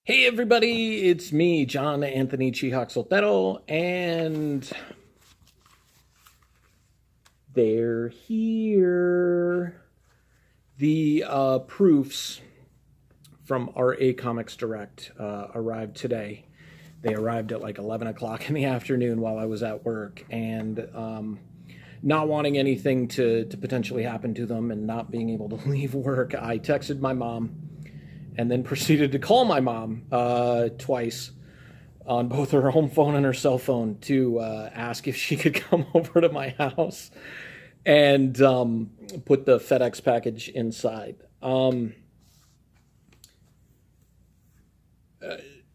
Hey everybody, it's me, John Anthony Chihak Soltero, and they're here. The proofs from our A Comics Direct arrived today. They arrived at like 11 o'clock in the afternoon while I was at work, and not wanting anything to potentially happen to them and not being able to leave work, I texted my mom and then proceeded to call my mom twice on both her home phone and her cell phone to ask if she could come over to my house and put the FedEx package inside.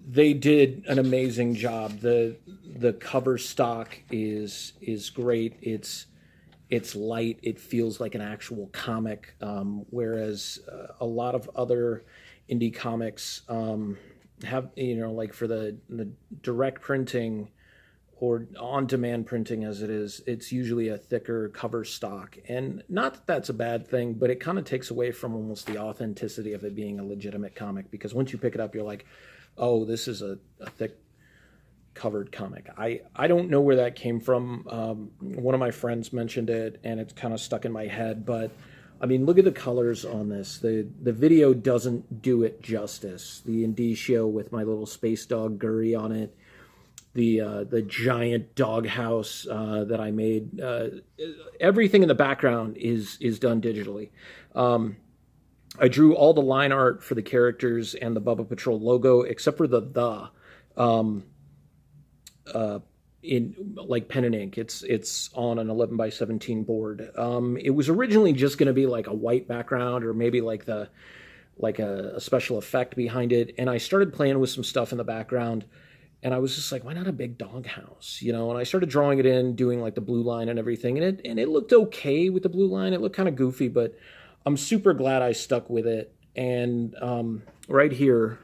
They did an amazing job. The cover stock is great. It's light. It feels like an actual comic, whereas a lot of other indie comics have, like for the direct printing or on-demand printing as it is, it's usually a thicker cover stock. And not that that's a bad thing, but it kind of takes away from almost the authenticity of it being a legitimate comic, because once you pick it up, you're like, oh, this is a thick covered comic. I don't know where that came from. One of my friends mentioned it, and it's kind of stuck in my head, but I mean, look at the colors on this. The video doesn't do it justice. The indicio with my little space dog Guri on it, the giant doghouse that I made, everything in the background is done digitally. I drew all the line art for the characters and the Bubba Patrol logo, except for the in like pen and ink. It's on an 11 by 17 board. It was originally just going to be like a white background or maybe like a special effect behind it. And I started playing with some stuff in the background, and I was just like, why not a big doghouse? And I started drawing it in, doing like the blue line and everything, and it looked okay with the blue line. It looked kind of goofy, but I'm super glad I stuck with it. And right here,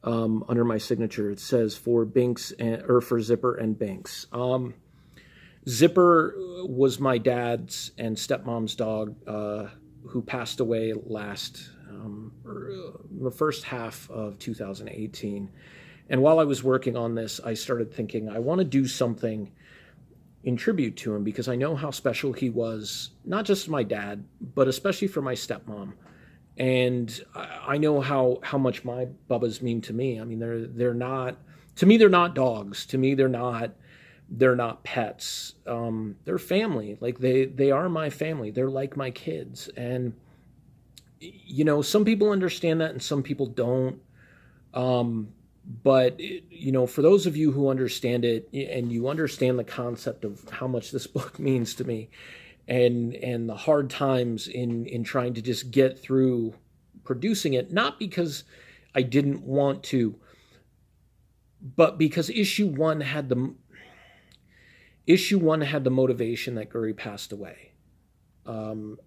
under my signature, it says for Binks or for Zipper and Binks. Zipper was my dad's and stepmom's dog, who passed away the first half of 2018. And while I was working on this, I started thinking, I want to do something in tribute to him, because I know how special he was, not just to my dad, but especially for my stepmom. And I know how much my Bubbas mean to me. I mean, they're not, to me, they're not dogs. To me, they're not pets. They're family. Like they are my family. They're like my kids. And, some people understand that and some people don't. But, for those of you who understand it and you understand the concept of how much this book means to me, and the hard times in trying to just get through producing it, not because I didn't want to, but because issue one had the motivation that Guri passed away. And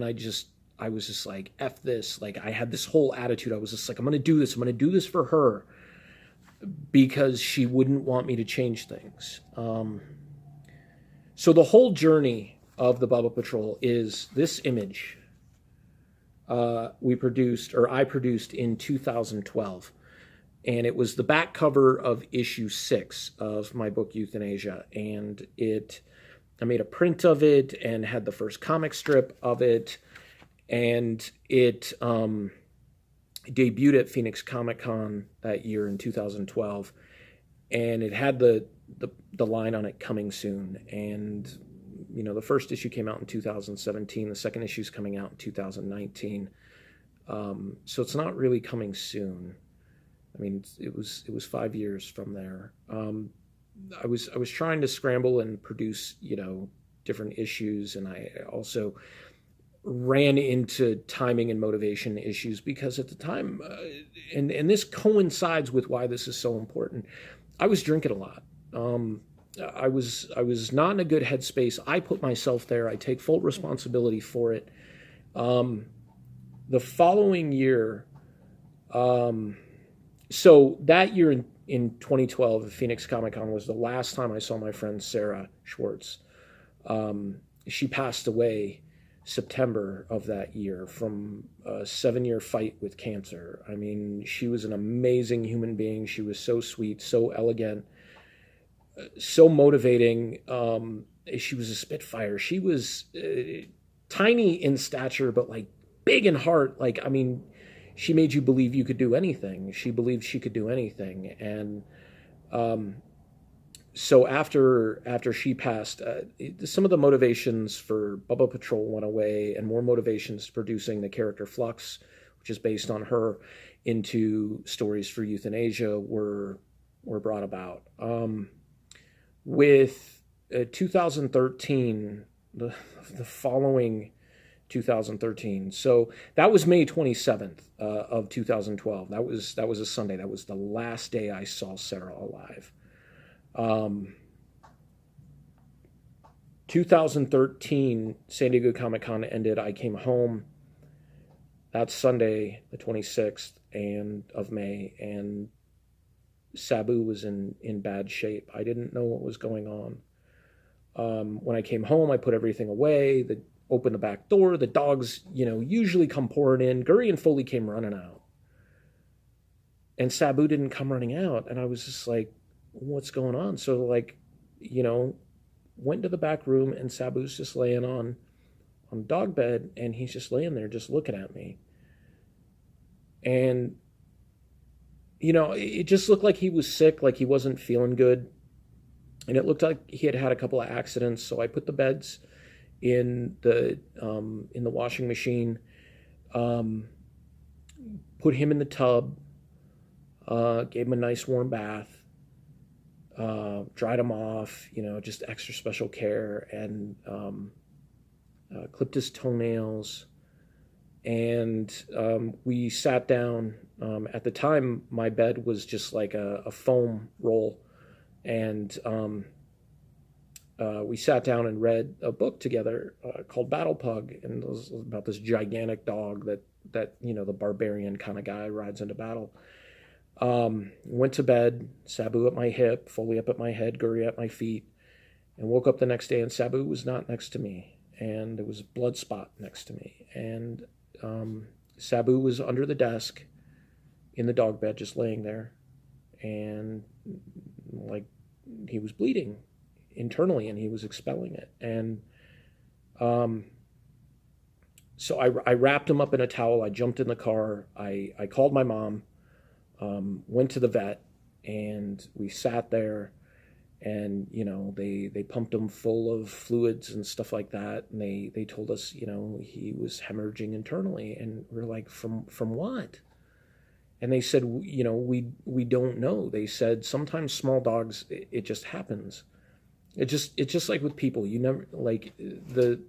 I was just like, F this. Like, I had this whole attitude. I was just like, I'm going to do this. I'm going to do this for her, because she wouldn't want me to change things. So the whole journey of the Bubba Patrol is this image I produced in 2012. And it was the back cover of issue 6 of my book Euthanasia. And I made a print of it and had the first comic strip of it. And it debuted at Phoenix Comic Con that year in 2012. And it had the line on it, coming soon. And the first issue came out in 2017. The second issue is coming out in 2019. So it's not really coming soon. I mean, it was 5 years from there. I was trying to scramble and produce, different issues, and I also ran into timing and motivation issues, because at the time, and this coincides with why this is so important, I was drinking a lot. I was not in a good headspace. I put myself there. I take full responsibility for it. The following year, so that year in 2012 at Phoenix Comic Con was the last time I saw my friend Sarah Schwartz. She passed away September of that year from a 7-year fight with cancer. I mean, she was an amazing human being. She was so sweet, so elegant, so motivating. She was a spitfire. She was tiny in stature, but like big in heart. Like, I mean, she made you believe you could do anything. She believed she could do anything. And so after she passed, some of the motivations for Bubba Patrol went away, and more motivations producing the character Flux, which is based on her, into Stories for Euthanasia were brought about. With 2013, the following 2013. So that was May 27th of 2012. That was a Sunday. That was the last day I saw Sarah alive. 2013, San Diego Comic-Con ended. I came home that Sunday, the 26th of May, and Sabu was in bad shape. I didn't know what was going on. When I came home, I put everything away, opened the back door. The dogs, usually come pouring in. Guri and Foley came running out. And Sabu didn't come running out. And I was just like, what's going on? So, went to the back room, and Sabu's just laying on dog bed, and he's just laying there just looking at me. And, it just looked like he was sick, like he wasn't feeling good. And it looked like he had a couple of accidents. So I put the beds in the washing machine, put him in the tub, gave him a nice warm bath, dried him off, just extra special care, and clipped his toenails. And we sat down. At the time, my bed was just like a foam roll. And we sat down and read a book together called Battle Pug. And it was about this gigantic dog that the barbarian kind of guy rides into battle. Went to bed, Sabu at my hip, Foley up at my head, Guri at my feet, and woke up the next day, and Sabu was not next to me. And there was a blood spot next to me. And Sabu was under the desk in the dog bed, just laying there. And like he was bleeding internally, and he was expelling it. And so I wrapped him up in a towel. I jumped in the car. I called my mom, went to the vet, and we sat there. And, they pumped him full of fluids and stuff like that. And they told us, he was hemorrhaging internally. And we're like, from what? And they said, we don't know. They said, sometimes small dogs, it just happens. It's just like with people. You never, like, the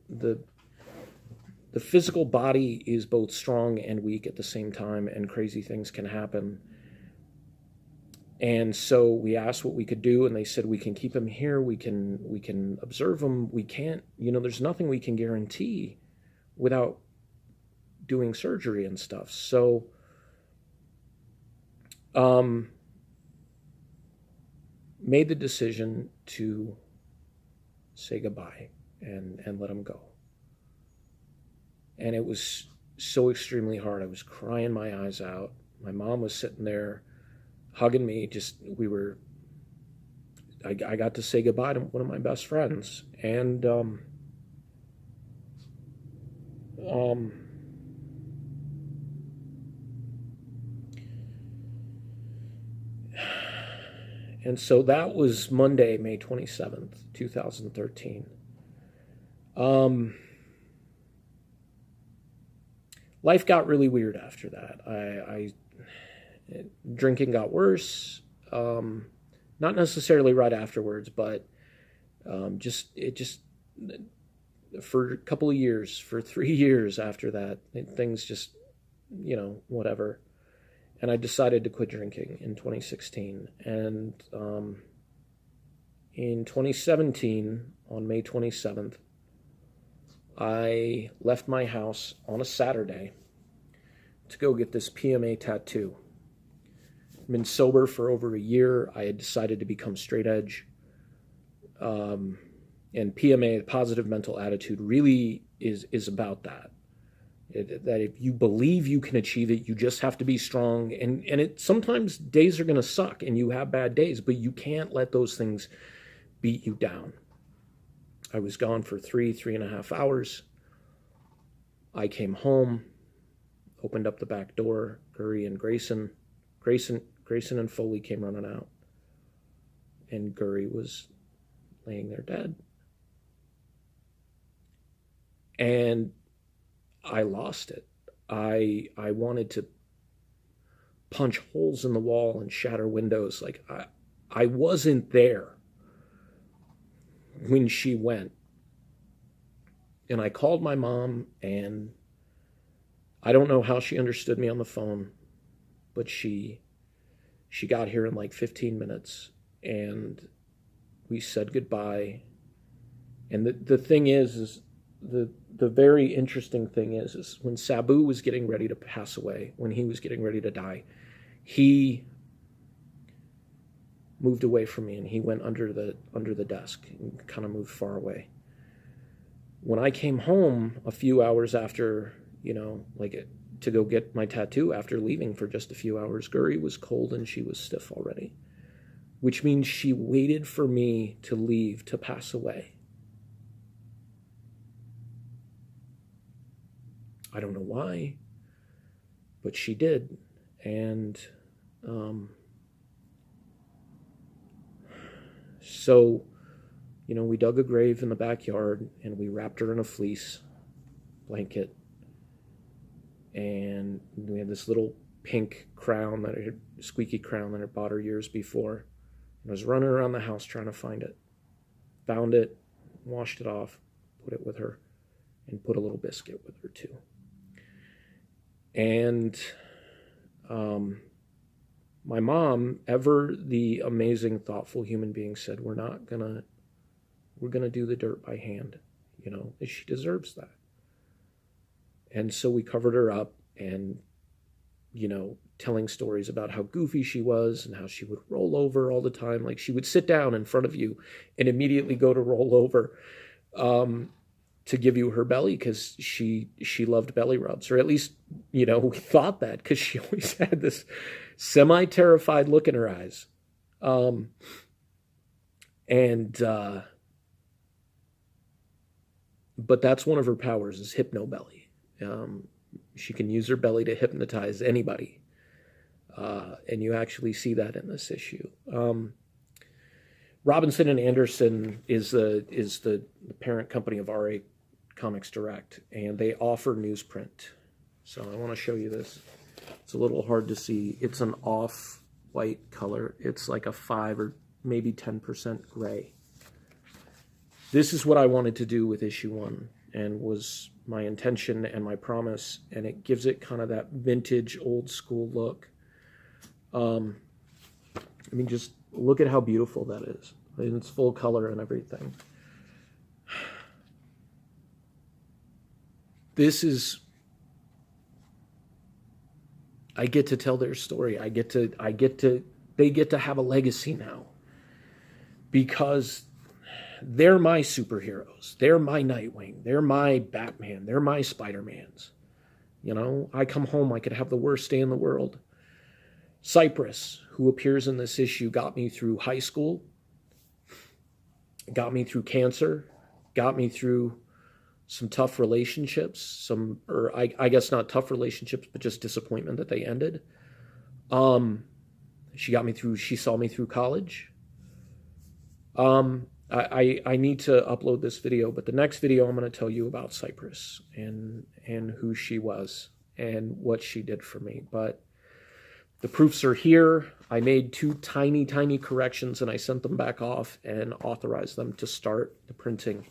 physical body is both strong and weak at the same time, and crazy things can happen. And so we asked what we could do, and they said, we can keep him here, we can observe him, we can't, there's nothing we can guarantee without doing surgery and stuff. So made the decision to say goodbye and let him go. And it was so extremely hard. I was crying my eyes out. My mom was sitting there hugging me. I got to say goodbye to one of my best friends. And and so that was Monday, May 27th, 2013. Life got really weird after that. Drinking got worse, not necessarily right afterwards, but for a couple of years, for 3 years after that, things just, whatever. And I decided to quit drinking in 2016. And in 2017, on May 27th, I left my house on a Saturday to go get this PMA tattoo. I've been sober for over a year. I had decided to become straight edge. And PMA, positive mental attitude, really is about that. That if you believe you can achieve it, you just have to be strong. And sometimes days are going to suck and you have bad days, but you can't let those things beat you down. I was gone for 3.5 hours. I came home, opened up the back door. Guri and Grayson and Foley came running out. And Guri was laying there dead. And I lost it. I wanted to punch holes in the wall and shatter windows. Like I wasn't there when she went. And I called my mom, and I don't know how she understood me on the phone, but she got here in like 15 minutes, and we said goodbye. And the thing is the very interesting thing is when Sabu was getting ready to pass away, when he was getting ready to die, he moved away from me and he went under the desk and kind of moved far away. When I came home a few hours after, to go get my tattoo after leaving for just a few hours, Guri was cold and she was stiff already, which means she waited for me to leave to pass away. I don't know why, but she did. And so, we dug a grave in the backyard and we wrapped her in a fleece blanket. And we had this little pink crown, squeaky crown that I bought her years before. And I was running around the house trying to find it. Found it, washed it off, put it with her, and put a little biscuit with her too. And my mom, ever the amazing, thoughtful human being, said, we're gonna do the dirt by hand. She deserves that. And so we covered her up and, telling stories about how goofy she was and how she would roll over all the time. Like she would sit down in front of you and immediately go to roll over. To give you her belly because she loved belly rubs, or at least, we thought that because she always had this semi-terrified look in her eyes. But that's one of her powers is hypnobelly. She can use her belly to hypnotize anybody. And you actually see that in this issue. Robinson and Anderson is the parent company of RA Comics Direct, and they offer newsprint. So I want to show you this. It's a little hard to see. It's an off-white color. It's like a 5 or maybe 10% gray. This is what I wanted to do with issue 1, and was my intention and my promise, and it gives it kind of that vintage, old-school look. Just look at how beautiful that is. In its full color and everything. I get to tell their story. They get to have a legacy now. Because they're my superheroes. They're my Nightwing. They're my Batman. They're my Spider-Mans. I come home, I could have the worst day in the world. Cypress, who appears in this issue, got me through high school, got me through cancer, got me through some tough relationships, I guess not tough relationships, but just disappointment that they ended. She saw me through college. I need to upload this video, but the next video I'm going to tell you about Cypress and who she was and what she did for me. But the proofs are here. I made 2 tiny, tiny corrections and I sent them back off and authorized them to start the printing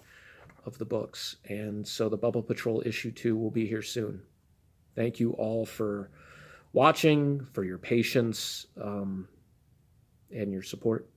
of the books. And so the Bubba Patrol issue 2 will be here soon. Thank you all for watching, for your patience, and your support.